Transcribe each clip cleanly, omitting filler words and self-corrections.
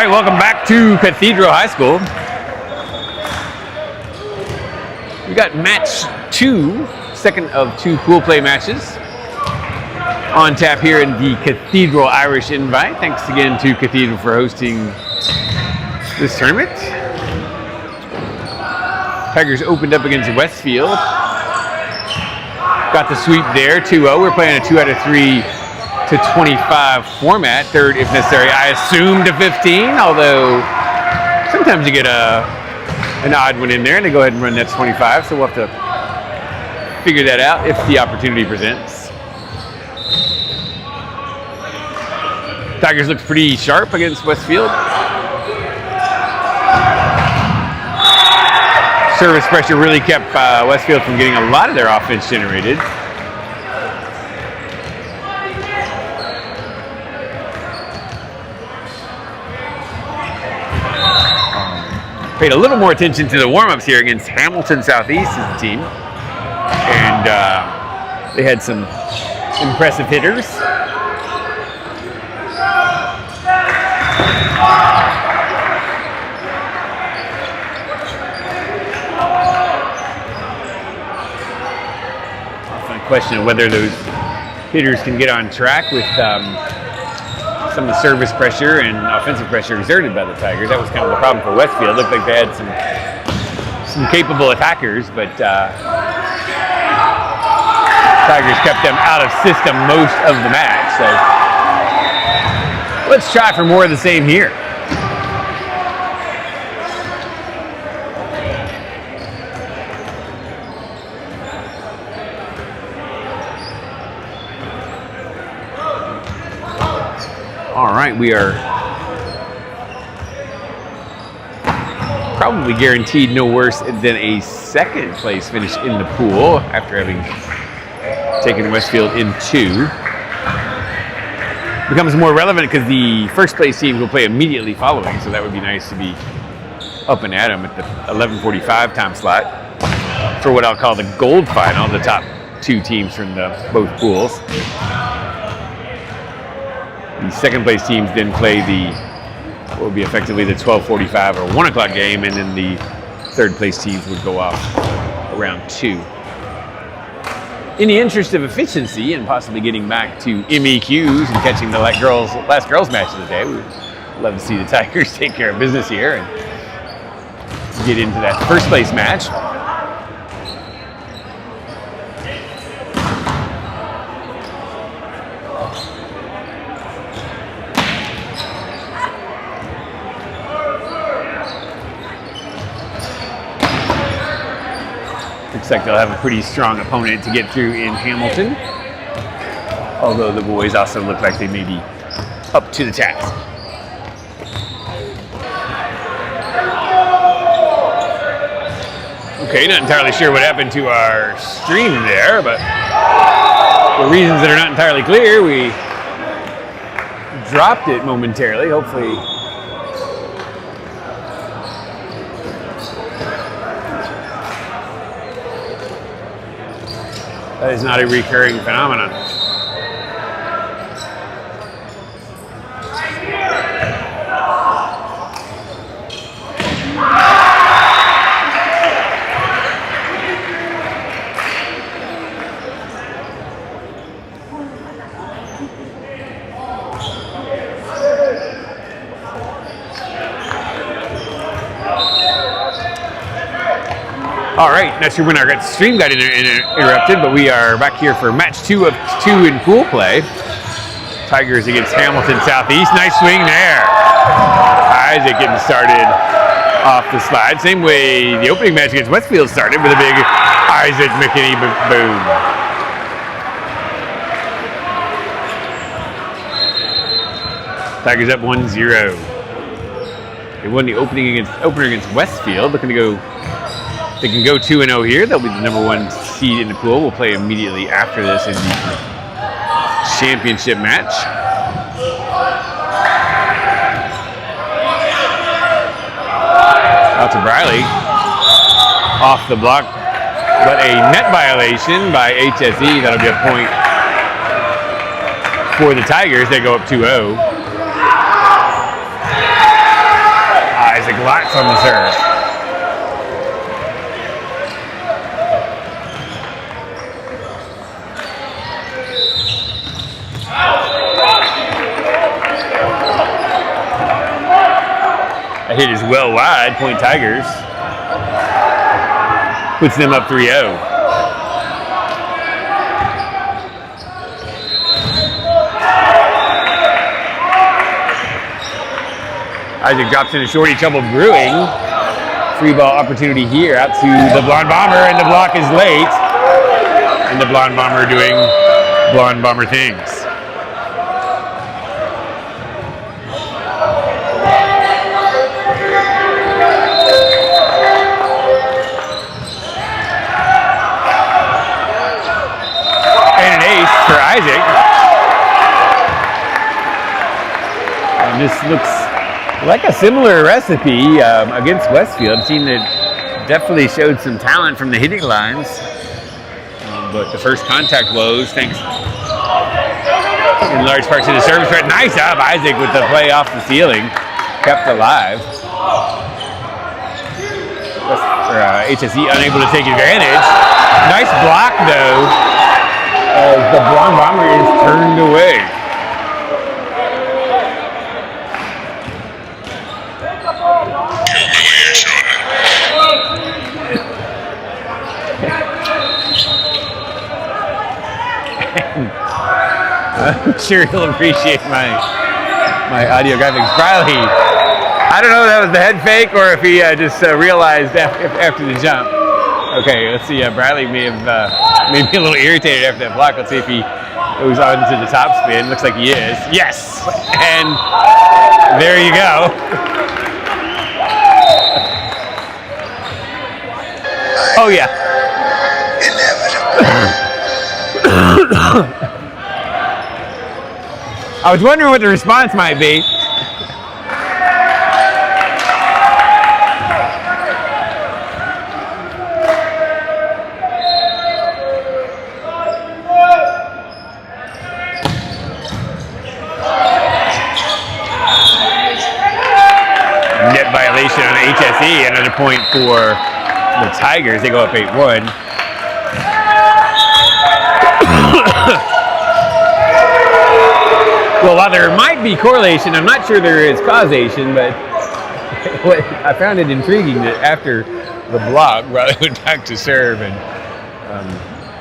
right, welcome back to Cathedral High School. We got match 2, second of 2 pool play matches on tap here in the Cathedral Irish Invite. Thanks again to Cathedral for hosting this tournament. Tigers opened up against Westfield. Got the sweep there, 2-0. We're playing a 2 out of 3 to 25 format, third if necessary. I assume to 15, although sometimes you get an odd one in there and they go ahead and run that 25, so we'll have to figure that out if the opportunity presents. Tigers looked pretty sharp against Westfield. Service pressure really kept Westfield from getting a lot of their offense generated. Paid a little more attention to the warm-ups here against Hamilton Southeast as a team. And they had some impressive hitters. Often a question of whether those hitters can get on track with some of the service pressure and offensive pressure exerted by the Tigers. That was kind of the problem for Westfield. It looked like they had some capable attackers, but Tigers kept them out of system most of the match. So let's try for more of the same here. All right, we are probably guaranteed no worse than a second place finish in the pool after having taken Westfield in 2. Becomes more relevant because the first place teams will play immediately following, so that would be nice to be up and at them at the 11:45 time slot for what I'll call the gold final, the top 2 teams from both pools. The second place teams then play what will be effectively the 12:45 or 1 o'clock game, and then the third place teams would go off around 2. In the interest of efficiency and possibly getting back to MEQs and catching the last girls match of the day, we would love to see the Tigers take care of business here and get into that first place match. Looks like they'll have a pretty strong opponent to get through in Hamilton, although the boys also look like they may be up to the task. Okay, not entirely sure what happened to our stream there, but for reasons that are not entirely clear, we dropped it momentarily. Hopefully that is not a recurring phenomenon. All right, not sure when our stream got interrupted, but we are back here for match 2 of 2 in pool play. Tigers against Hamilton Southeast. Nice swing there. Isaac getting started off the slide. Same way the opening match against Westfield started with a big Isaac McKinney boom. Tigers up 1-0. They won the opener against Westfield, looking to go. They can go 2-0 here. They'll be the number 1 seed in the pool. We'll play immediately after this in the championship match. Out to Briley. Off the block, but a net violation by HSE. That'll be a point for the Tigers. They go up 2-0. shots on the serve. That hit is well wide, point Tigers. Puts them up 3-0. Isaac drops in a shorty, trouble brewing. Free ball opportunity here out to the Blonde Bomber, and the block is late. And the Blonde Bomber doing Blonde Bomber things. For Isaac. And this looks like a similar recipe against Westfield. A team that definitely showed some talent from the hitting lines. But the first contact woes, thanks in large part to the service. But nice job, Isaac, with the play off the ceiling. Kept alive. HSE unable to take advantage. Nice block, though. As the Blonde Bomber is turned away. I'm sure he'll appreciate my audio graphics. Briley, I don't know if that was the head fake or if he just realized after the jump. Okay, let's see. Bradley may be a little irritated after that block. Let's see if he goes on to the top spin. Looks like he is. Yes! And there you go. Oh, yeah. I was wondering what the response might be. Violation on HSE, another point for the Tigers. They go up 8-1. Well, while there might be correlation, I'm not sure there is causation, but I found it intriguing that after the block, Riley went back to serve, and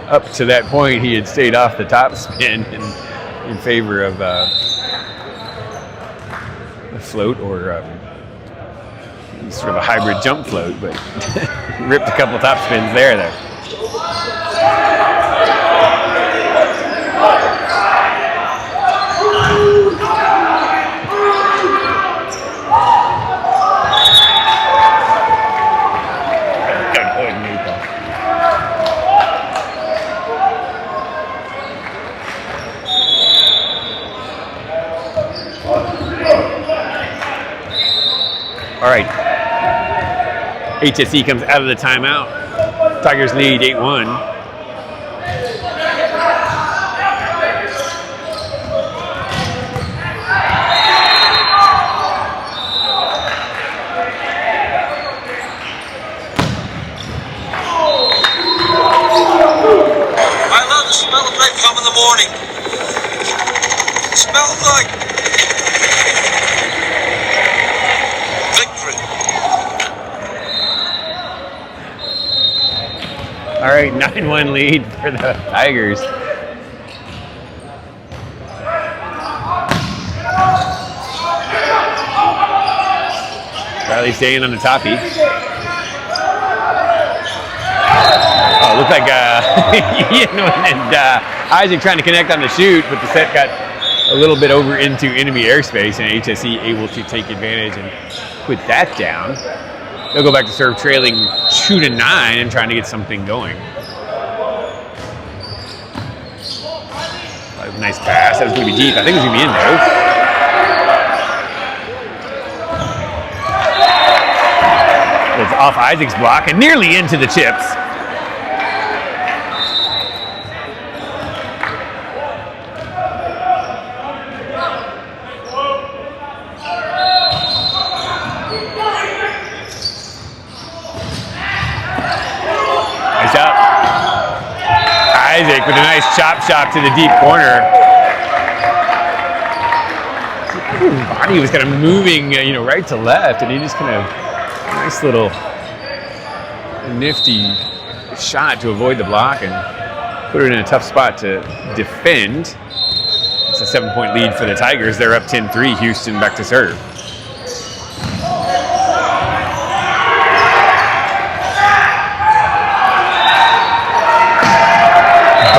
up to that point, he had stayed off the top spin in favor of a float or sort of a hybrid jump float, but ripped a couple top spins there. All right. HSE comes out of the timeout. Tigers lead 8-1. I love the smell of napalm in the morning. It smells like victory. All right, 9-1 lead for the Tigers. Riley staying on the toppy. Oh, looked like Ian and Isaac trying to connect on the shoot, but the set got a little bit over into enemy airspace, and HSE able to take advantage and put that down. They'll go back to serve trailing 2-9 and trying to get something going. Nice pass. That was going to be deep. I think it was going to be in though. It's off Isaac's block and nearly into the chips. Isaac with a nice chop shot to the deep corner. His body was kind of moving, right to left, and he just kind of nice little nifty shot to avoid the block and put it in a tough spot to defend. It's a 7-point lead for the Tigers. They're up 10-3. Houston back to serve.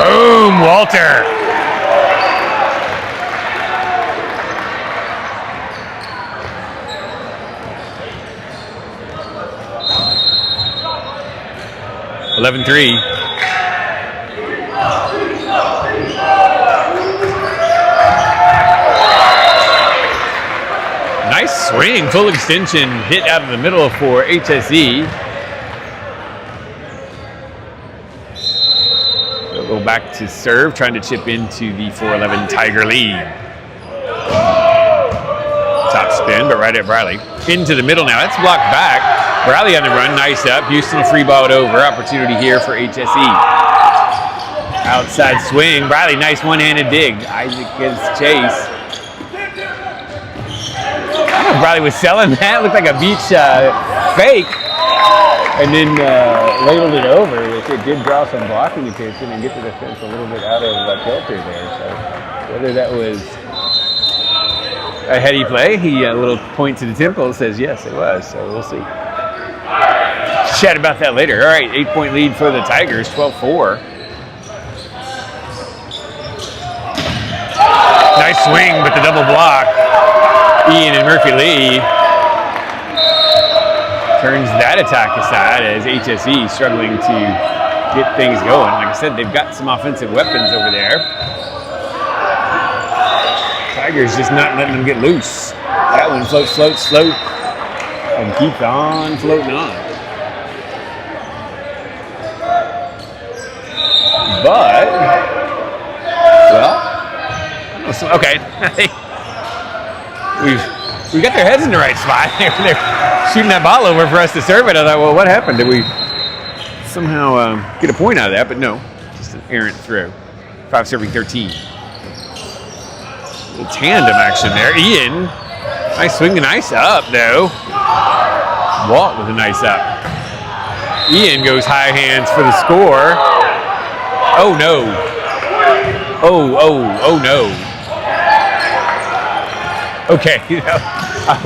Boom, Walter. (11-3). Nice swing, full extension, hit out of the middle for HSE. They'll go back to serve, trying to chip into the 4-11 Tiger lead. Top spin, but right at Briley. Into the middle now, that's blocked back. Briley on the run, nice up. Houston will free ball it over. Opportunity here for HSE. Outside swing, Briley, nice one-handed dig. Isaac gives chase. I don't know if Briley was selling that. Looked like a beach fake. And then ladled it over, which it did draw some blocking attention and get the defense a little bit out of kilter there. So whether that was a heady play, he a little point to the temple says yes, it was. So we'll see. Chat about that later. All right, 8-point lead for the Tigers, 12-4. Nice swing, but the double block. Ian and Murphy Lee turns that attack aside as HSE struggling to get things going. Like I said, they've got some offensive weapons over there. Tigers just not letting them get loose. That one floats, and keeps on floating on. But, well, okay. We got their heads in the right spot. They're shooting that ball over for us to serve it. I thought, well, what happened? Did we somehow get a point out of that? But no, just an errant throw. 5 serving 13. Little tandem action there. Ian, nice swing, nice up though. Walt with a nice up. Ian goes high hands for the score. Oh no. Oh no. Okay, I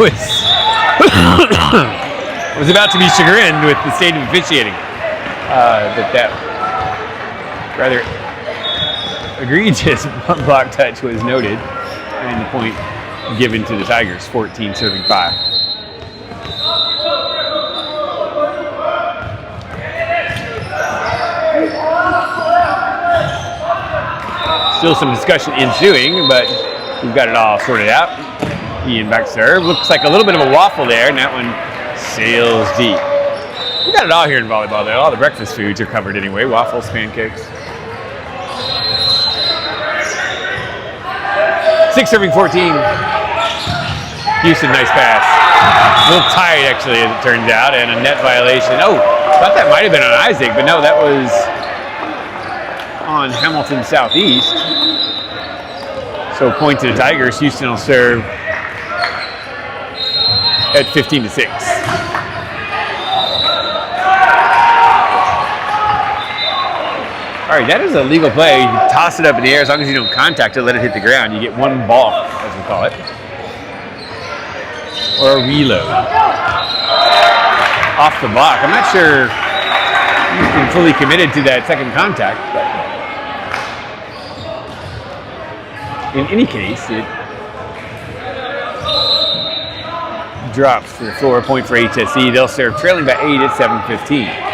was about to be chagrined with the state of officiating. That rather egregious block touch was noted, and the point given to the Tigers, 14 serving 5. Still some discussion ensuing, but we've got it all sorted out. Ian back serve. Looks like a little bit of a waffle there, and that one sails deep. We got it all here in volleyball, though. All the breakfast foods are covered anyway. Waffles, pancakes. 6 serving 14. Houston, nice pass. A little tight, actually, as it turns out, and a net violation. Oh, thought that might have been on Isaac, but no, that was on Hamilton Southeast. So point to the Tigers. Houston will serve at 15-6. All right, that is a legal play. You can toss it up in the air as long as you don't contact it, let it hit the ground. You get one ball, as we call it. Or a reload. Off the block. I'm not sure he's been fully committed to that second contact, but in any case, it drops to the floor. Point for HSE. They'll serve trailing by 8 at 7:15.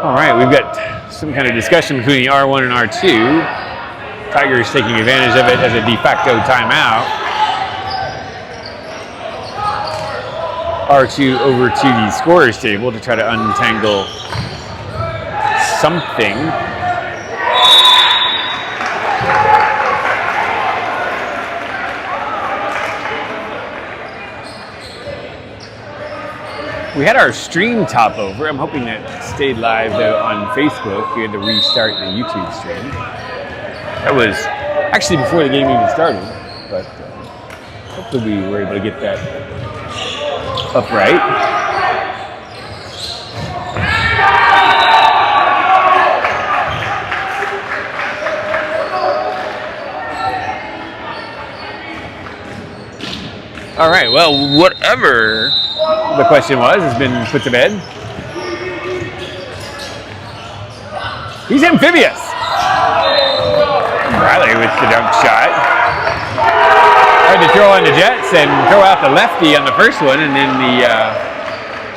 All right, we've got some kind of discussion between the R1 and R2. Tigers taking advantage of it as a de facto timeout. R2 over to the scorer's table to try to untangle something. We had our stream top over. I'm hoping that stayed live though on Facebook. We had to restart the YouTube stream. That was actually before the game even started, but hopefully we were able to get that upright. All right, well, whatever the question was has been put to bed. He's amphibious. Riley with the dunk shot. Tried to throw on the Jets and throw out the lefty on the first one, and then the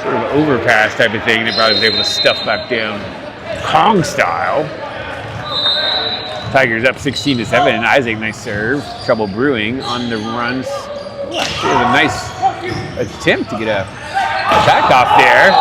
sort of overpass type of thing that Riley was able to stuff back down Kong style. Tigers up 16-7. Isaac, nice serve. Trouble brewing on the runs. It was a nice attempt to get a attack off there.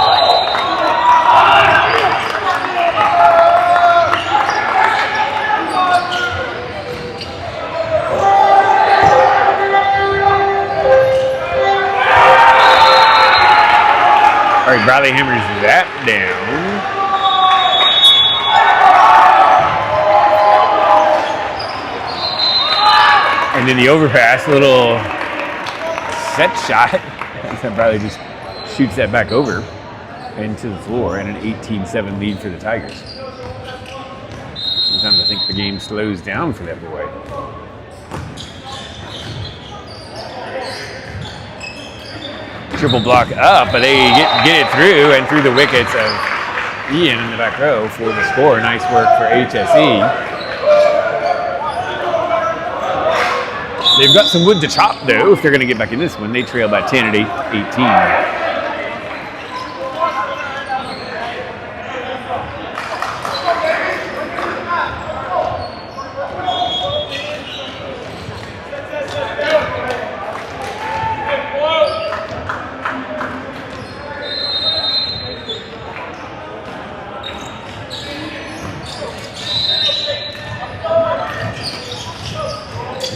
All right, Bradley hammers that down. And then the overpass, a little set shot. And Bradley just shoots that back over into the floor, and an 18-7 lead for the Tigers. Sometimes I think the game slows down for that boy. Triple block up, but they get it through and through the wickets of Ian in the back row for the score. Nice work for HSE. They've got some wood to chop, though, if they're going to get back in this one. They trail by 10 at 18.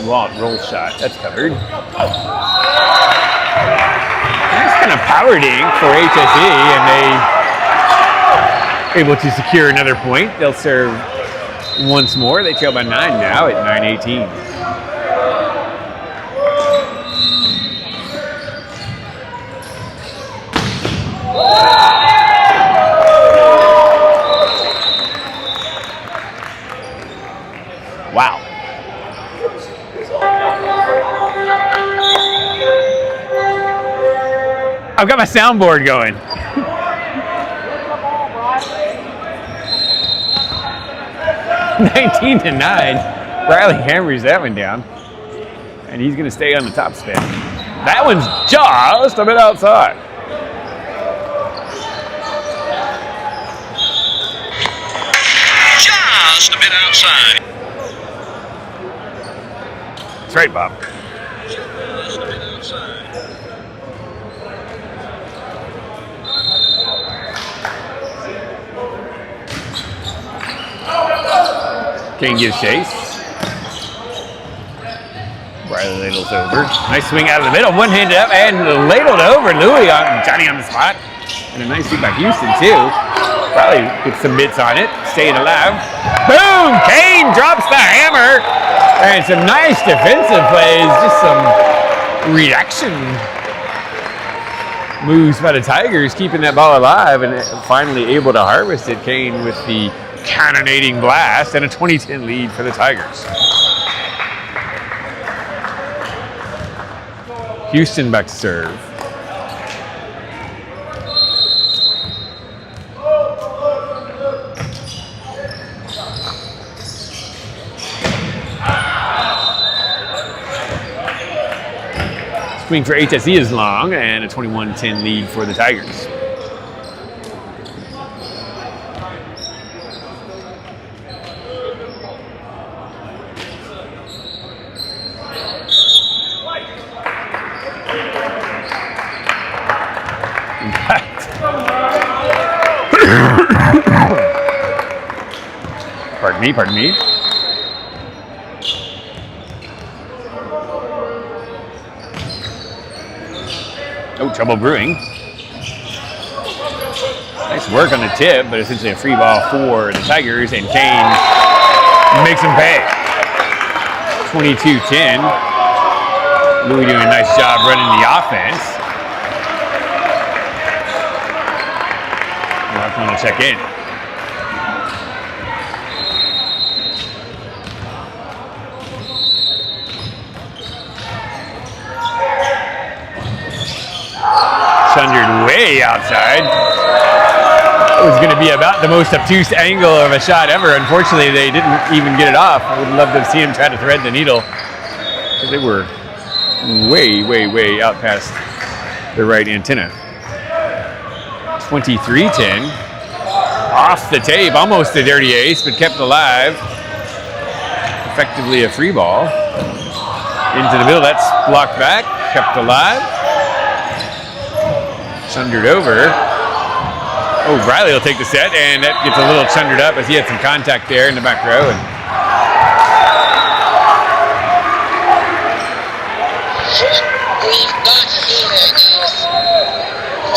Walt roll shot, that's covered. Nice kind of power dink for HSE, and they able to secure another point. They'll serve once more. They trail by 9 now at 9-18. Wow. I've got my soundboard going. 19-9. Riley hammers that one down. And he's going to stay on the top spin. That one's just a bit outside. Just a bit outside. That's right, Bob. Just a bit outside. Kane gives chase. Riley ladles over. Nice swing out of the middle. One-handed up and ladled over. Louis on Johnny on the spot. And a nice sweep by Houston, too. Riley gets some bits on it. Staying alive. Boom! Kane drops the hammer. And some nice defensive plays. Just some reaction moves by the Tigers, keeping that ball alive and finally able to harvest it. Kane with the cannonading blast and a 20-10 lead for the Tigers. Houston back to serve. Swing for HSE is long and a 21-10 lead for the Tigers. Pardon me. Oh, trouble brewing. Nice work on the tip, but essentially a free ball for the Tigers, and Kane makes them pay. 22-10. Louis doing a nice job running the offense. We're going to check in. Chundered way outside. It was going to be about the most obtuse angle of a shot ever. Unfortunately, they didn't even get it off. I would love to see him try to thread the needle, because they were way out past the right antenna. 23-10. Off the tape, almost a dirty ace, but kept alive. Effectively a free ball. Into the middle, that's blocked back, kept alive. Chundered over. Oh, Riley will take the set, and that gets a little chundered up as he had some contact there in the back row. And we've got here is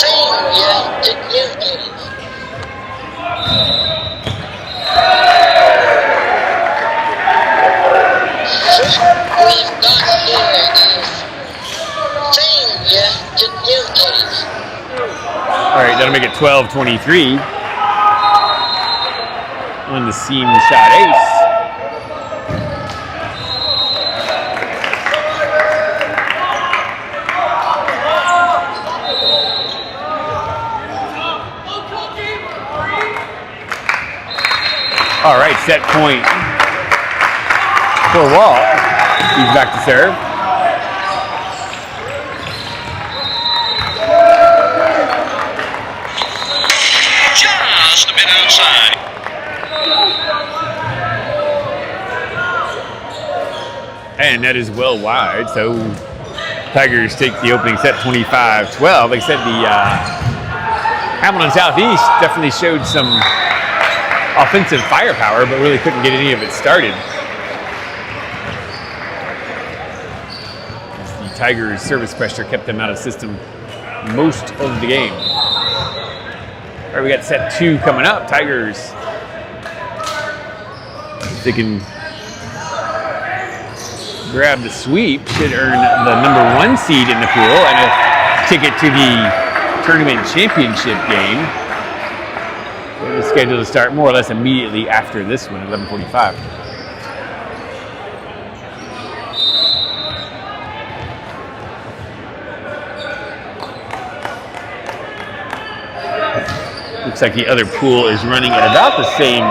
Xavier to Newton. We've got here is Xavier to Newton. all right, that'll make it 12-23 on the seam shot ace. All right, set point for Walt. He's back to serve. Just a bit outside. And that is well wide, so Tigers take the opening set 25-12. Like I said, the Hamilton Southeast definitely showed some offensive firepower, but really couldn't get any of it started. The Tigers' service pressure kept them out of system most of the game. All right, we got set 2 coming up. Tigers, if they can grab the sweep, should earn the number 1 seed in the pool and a ticket to the tournament championship game. It's scheduled to start more or less immediately after this one, 11:45. Looks like the other pool is running at about the same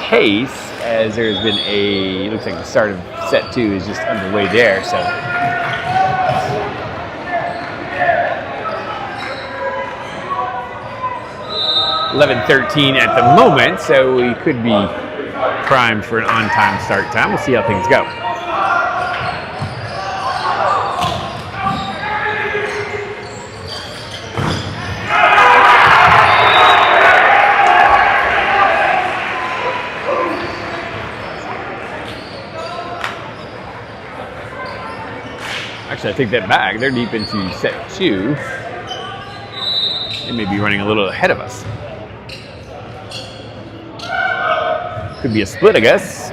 pace as there's been a, looks like the start of set 2 is just underway there, so. $11:13 at the moment, so we could be primed for an on-time start time. We'll see how things go. Actually, I take that back. They're deep into set 2. They may be running a little ahead of us. Could be a split, I guess.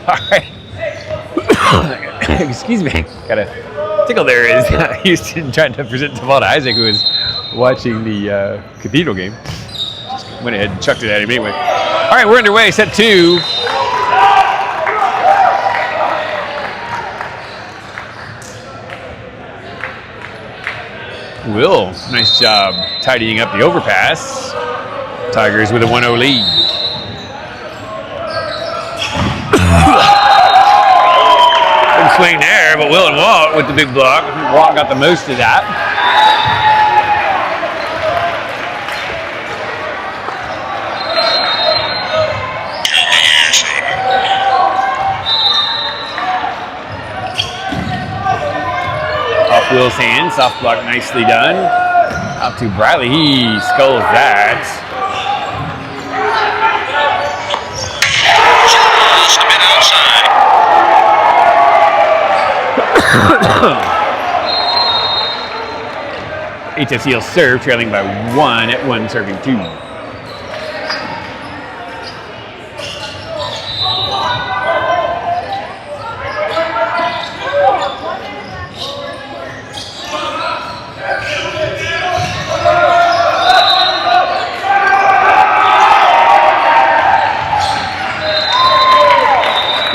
All right. Excuse me. Got a tickle there. Is Houston trying to present the ball to Isaac, who is watching the Cathedral game. Just went ahead and chucked it at him anyway. All right, we're underway. Set 2. Will, nice job tidying up the overpass. Tigers with a 1-0 lead. Good swing there, but Will and Walt with the big block. Walt got the most of that. Off Will's hand, soft block nicely done. Out to Bradley, he skulls that. Just a bit outside. HFC will serve, trailing by 1 at 1 serving 2.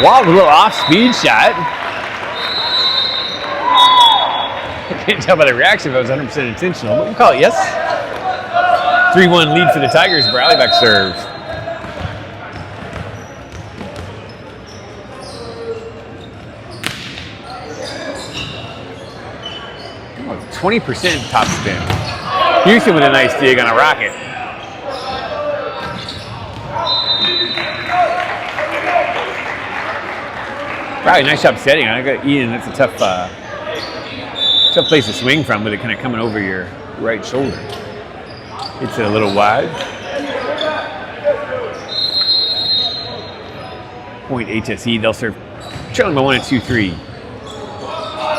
Wow, a little off-speed shot. I can't tell by the reaction if it was 100% intentional, but we'll call it yes. 3-1 lead for the Tigers. Bradley back serve. Oh, 20% top spin. Houston with a nice dig on a rocket. Right, nice job setting. I got Ian. That's a tough place to swing from, with it kind of coming over your right shoulder. It's a little wide. Point HSE. They'll serve trailing by 1 at 2-3.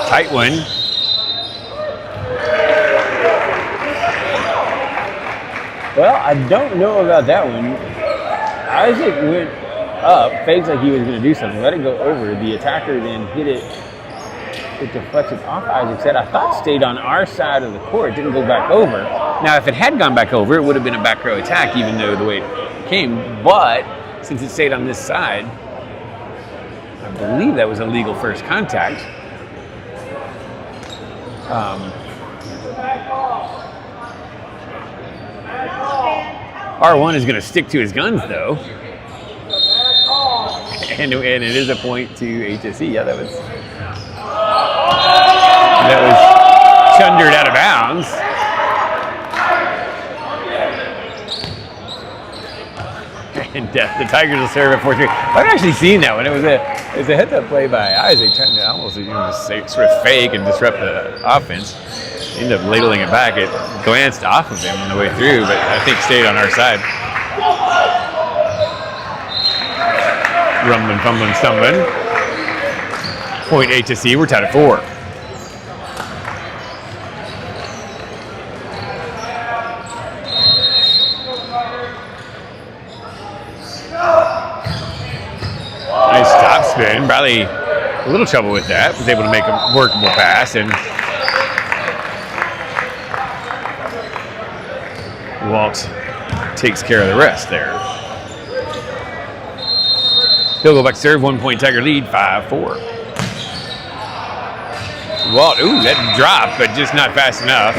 Tight one. Well, I don't know about that one. Isaac went up, fakes like he was going to do something, let it go over. The attacker then hit it. It deflected off Isaac's head. I thought it stayed on our side of the court. It didn't go back over. Now, if it had gone back over, it would have been a back row attack, even though the way it came. But since it stayed on this side, I believe that was a legal first contact. R1 is going to stick to his guns, though. And it is a point to HSE. Yeah, that was chundered out of bounds. And the Tigers will serve at 4-3. I've actually seen that one. It was a heads-up play by Isaac, trying to almost just sort of fake and disrupt the offense. Ended up ladling it back. It glanced off of him on the way through, but I think stayed on our side. Rumbling, fumbling, stumbling. Point HSE, we're tied at 4. Nice top spin. Bradley, a little trouble with that. Was able to make a workable pass, and Walt takes care of the rest there. He'll go back serve, 1 point Tiger lead, 5-4. Walt, ooh, that dropped, but just not fast enough.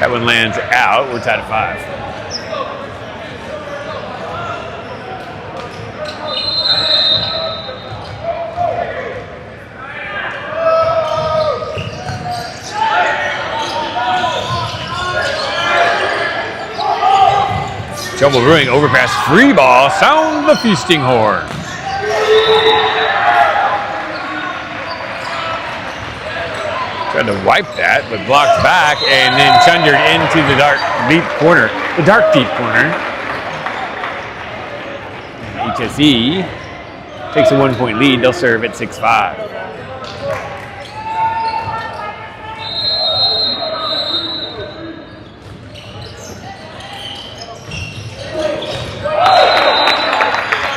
That one lands out. We're tied at 5. Trouble brewing, overpass, free ball, sound the feasting horn. Tried to wipe that, but blocked back and then chundered into the dark deep corner. The dark deep corner. HSE takes a 1 point lead. They'll serve at 6-5.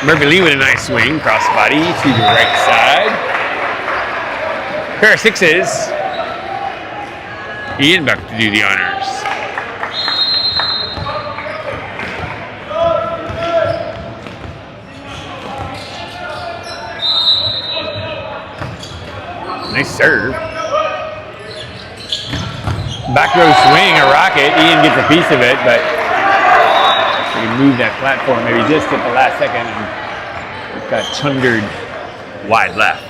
Murphy Lee with a nice swing, crossbody to the right side. Pair of sixes. Ian back to do the honors. Nice serve. Back row swing, a rocket. Ian gets a piece of it, but we can move that platform maybe just at the last second and got chundered wide left.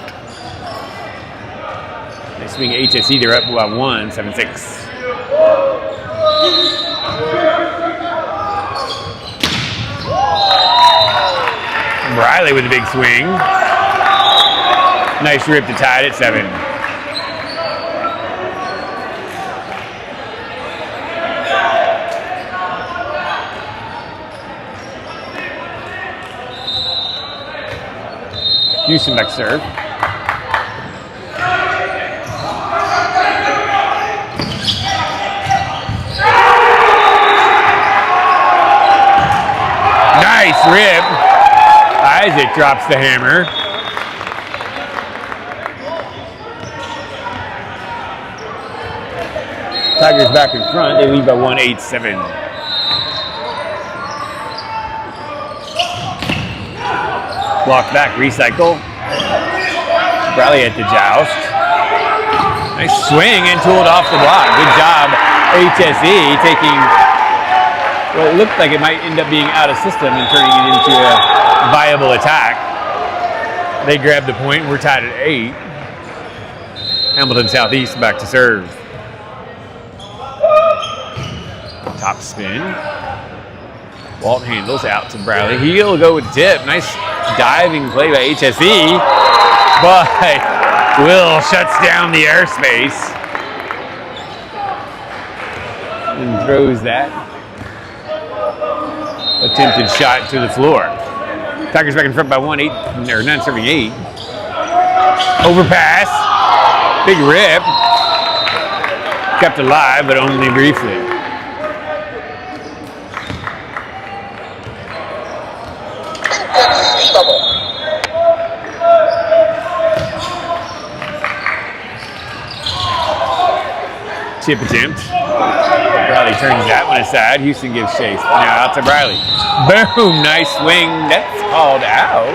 Nice swing HSE, they're up by 1, 7-6. Riley with a big swing. Nice rip to tie it at 7. Houston back serve. Nice rip. Isaac drops the hammer. Tigers back in front. They lead by 1, 8-7. Block back, recycle. Bradley at the joust. Nice swing and tooled off the block. Good job, HSE, taking what looked like it might end up being out of system and turning it into a viable attack. They grabbed the point. We're tied at 8. Hamilton Southeast back to serve. Top spin. Walt handles out to Bradley. He'll go with the tip. Nice diving play by HSE, but Will shuts down the airspace and throws that attempted shot to the floor. Tigers back in front by 1, 8, or 9-8. Overpass. Big rip. Kept alive, but only briefly. Chip attempt. Bradley turns that one aside. Houston gives chase. Now out to Bradley. Boom! Nice swing. That's called out.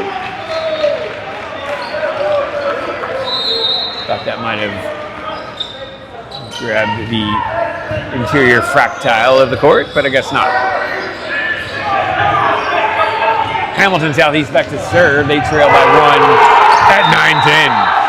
Thought that might have grabbed the interior fractile of the court, but I guess not. Hamilton Southeast back to serve. They trail by 1 at 9-10.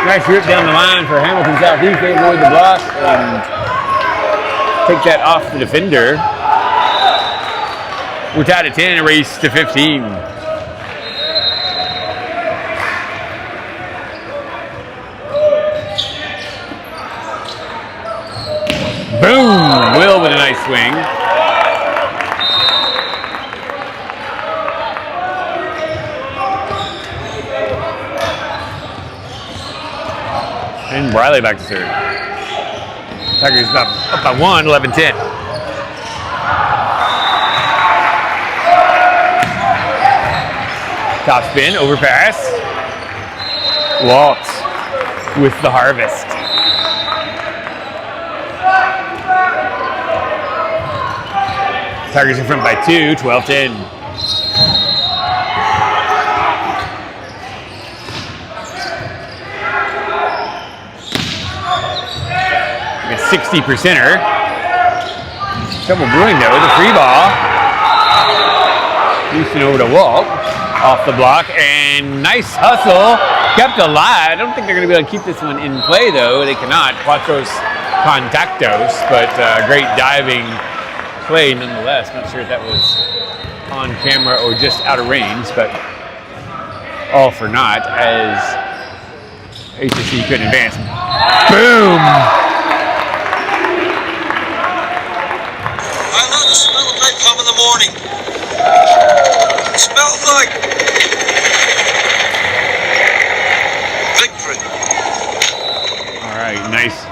Nice rip down the line for Hamilton Southeast. They avoid the block and take that off the defender. We're tied at 10, a race to 15. Boom! Will with a nice swing. And Briley back to serve. Tigers up by 1, 11-10. Top spin, overpass. Walt with the harvest. Tigers in front by 2, 12-10. 60%er. Trouble brewing though with a free ball. Houston over to Walt. Off the block and nice hustle. Kept alive. I don't think they're going to be able to keep this one in play though. They cannot. Cuatros contactos, but great diving play nonetheless. Not sure if that was on camera or just out of range, but all for naught as HSE couldn't advance. Boom! I love the smell of napalm in the morning. Smells like victory. All right, nice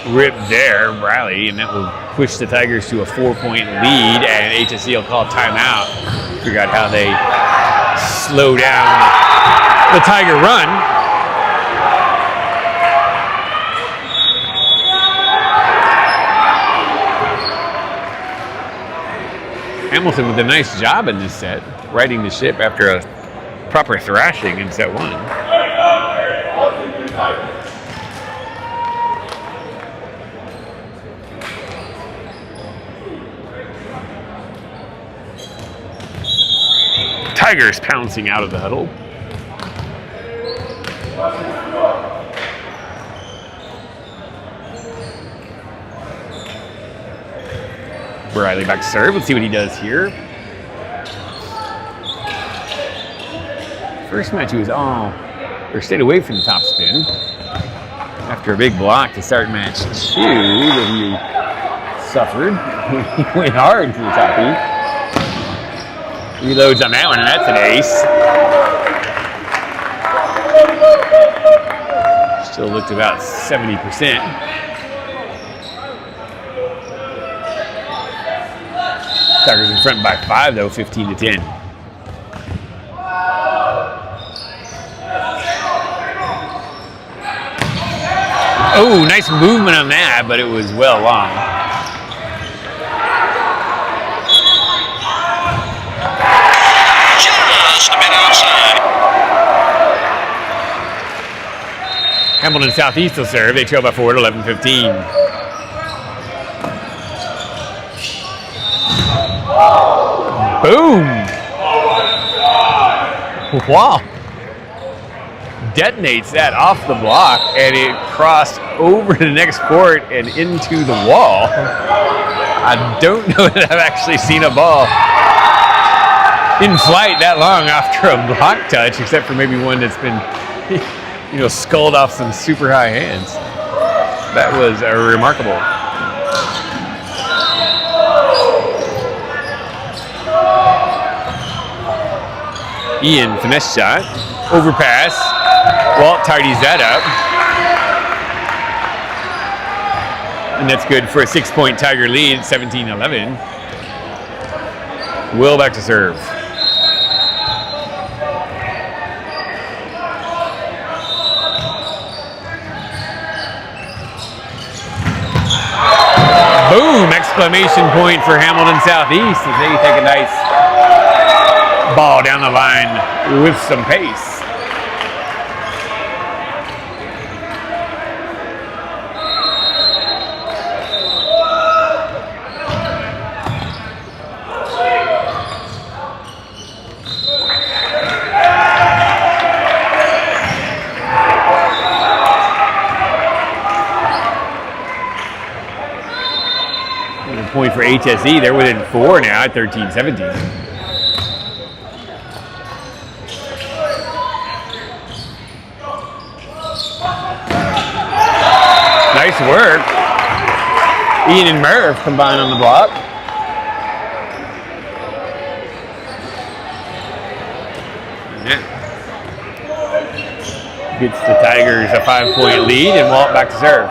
rip there, Riley, and that will push the Tigers to a 4-point lead, and HSE will call timeout. Figure out how they slow down the Tiger run. Hamilton with a nice job in this set, righting the ship after a proper thrashing in set 1. Tigers pouncing out of the huddle. Riley back to serve. Let's see what he does here. First match he was stayed away from the top spin. After a big block to start match 2 that he suffered. He went hard to the top heat. Reloads on that one, and that's an ace. Still looked about 70%. Tigers in front by 5, though, 15-10. Oh, nice movement on that, but it was well long. Just a bit outside. Hamilton Southeast will serve. They trail by 4 at 11:15. Boom! Wow. Detonates that off the block, and it crossed over the next court and into the wall. I don't know that I've actually seen a ball in flight that long after a block touch, except for maybe one that's been, sculled off some super high hands. That was remarkable. Ian, finesse shot, overpass. Walt tidies that up. And that's good for a 6-point Tiger lead, 17-11. Will back to serve. Boom! Exclamation point for Hamilton Southeast as they take a nice ball down the line with some pace. Point for HSE. They're within 4 now at 13-17. Nice work. Ian and Merv combine on the block. Yeah. Gets the Tigers a 5-point lead, and Walt back to serve.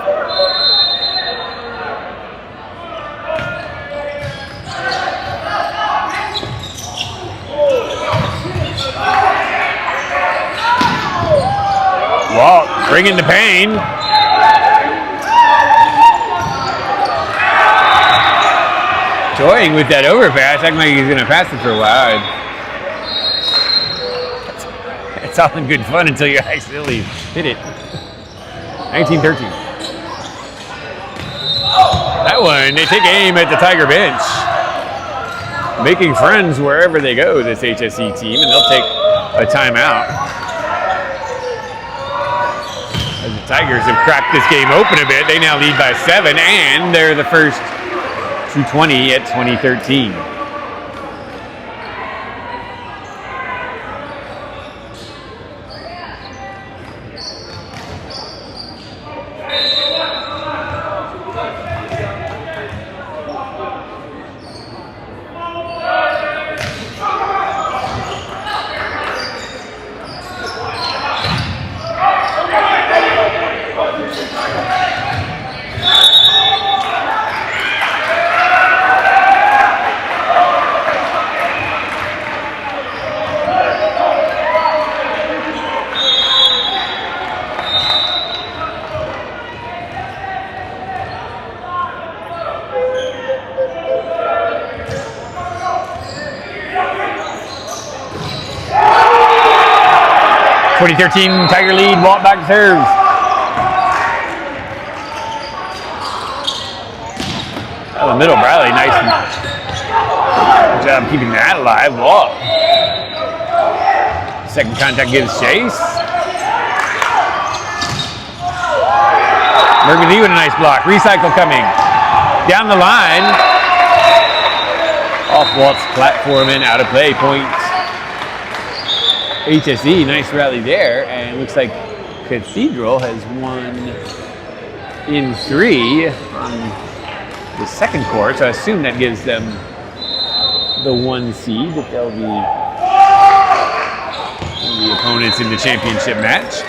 Walt bringing the pain. Toying with that overpass, acting like he's going to pass it for a while. It's all in good fun until you accidentally hit it. 19-13. That one, they take aim at the Tiger bench. Making friends wherever they go, this HSE team, and they'll take a timeout. As the Tigers have cracked this game open a bit, they now lead by 7, and they're the first to 20 at 2013. 2013 Tiger lead, Walt back serves. Out of the middle, Bradley, nice. Good job keeping that alive, Walt. Second contact gives chase. Murphy Lee with a nice block. Recycle coming. Down the line. Off Walt's platform and out of play. Point HSE. Nice rally there. And it looks like Cathedral has won in 3 on the second court. So I assume that gives them the 1 seed. That they'll be the opponents in the championship match.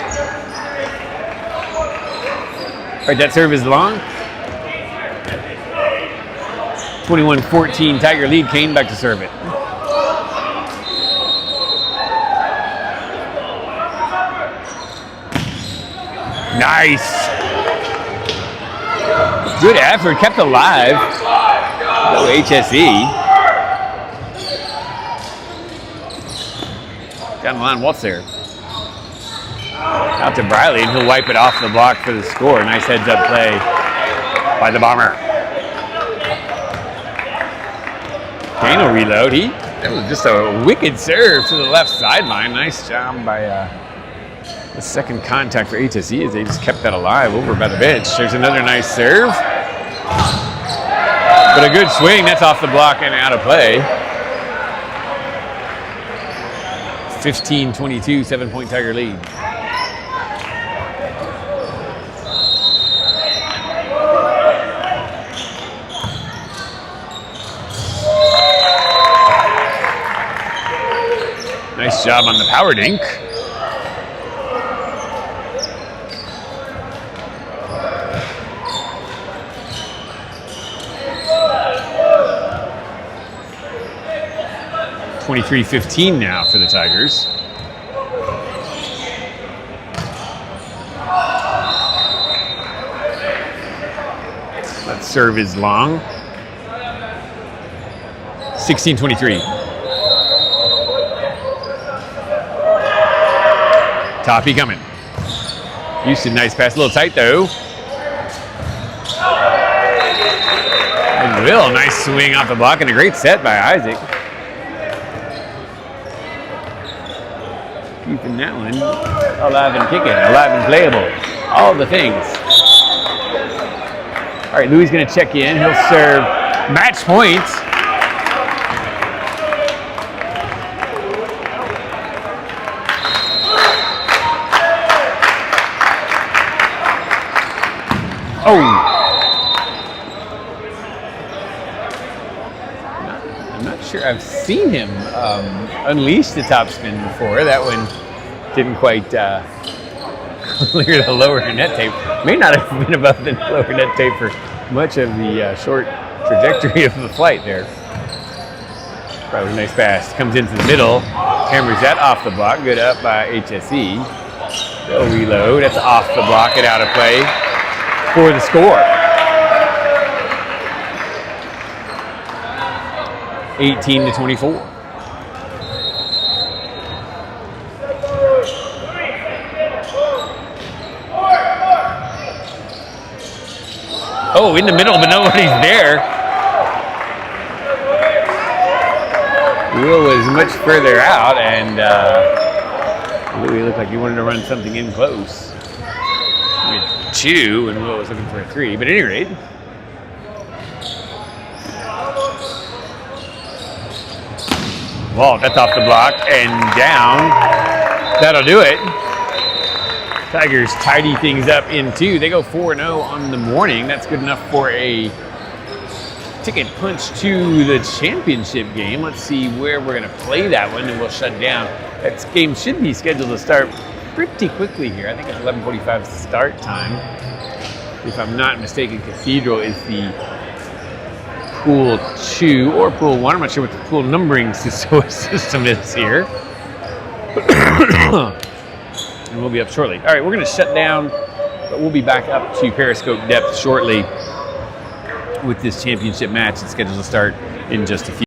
All right, that serve is long. 21-14 Tiger lead. Kane back to serve it. Nice. Good effort, kept alive. No HSE. Down the line, Walt's there. Out to Briley, and he'll wipe it off the block for the score. Nice heads-up play by the Bomber. Kane will reload. That was just a wicked serve to the left sideline. Nice job by the second contact for HSE as they just kept that alive over by the bench. There's another nice serve. But a good swing. That's off the block and out of play. 15-22, 7-point Tiger lead. Nice job on the power dink. $23-15 now for the Tigers. That serve is long. 16-23. Toppy coming. Houston, nice pass. A little tight though. And Will, nice swing off the block and a great set by Isaac. Keeping that one alive and kicking, alive and playable. All the things. All right, Louis going to check in. He'll serve match point. Oh. I'm not sure I've seen him unleash the topspin before. That one didn't quite clear the lower net tape. May not have been above the lower net tape for much of the short trajectory of the flight there. Probably a nice pass. Comes into the middle. Hammers that off the block. Good up by HSE. They'll reload. That's off the block and out of play for the score. 18-24. Oh, in the middle, but nobody's there. Will was much further out, and Louis looked like he wanted to run something in close. With 2, and Will was looking for a 3. But at any rate, Walt, that's off the block and down. That'll do it. Tigers tidy things up in 2. They go 4-0 on the morning. That's good enough for a ticket punch to the championship game. Let's see where we're going to play that one, and we'll shut down. That game should be scheduled to start pretty quickly here. I think it's 11:45 start time. If I'm not mistaken, Cathedral is the pool 2 or pool 1. I'm not sure what the pool numbering system is here. And we'll be up shortly. All right, we're going to shut down, but we'll be back up to Periscope depth shortly with this championship match. It's scheduled to start in just a few.